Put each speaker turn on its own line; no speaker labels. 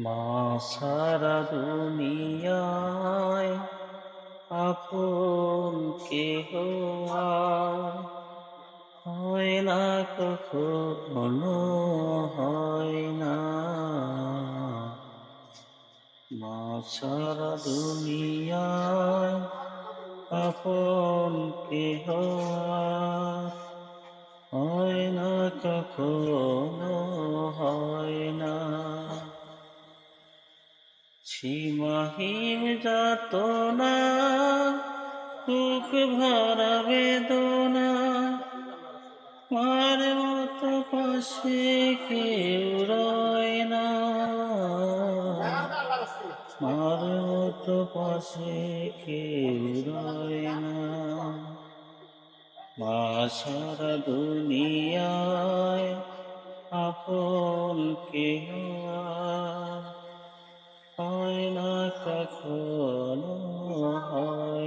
মা সারা দুনিয়ায় আপন কেহ আর হয় না, কখনো হয় না। মা সারা দুনিয়ায় আপন কেহ আর হয় না, কখনো হয় না। সীমাহীন যাতনা, বুক ভরা বেদনা, মার মতো পাশে কেউ রয় না। মার মতো পাশে কেউ রয় না। মা সারা দুনিয়ায় আপন কেহ আর হয় না, কখনো হয়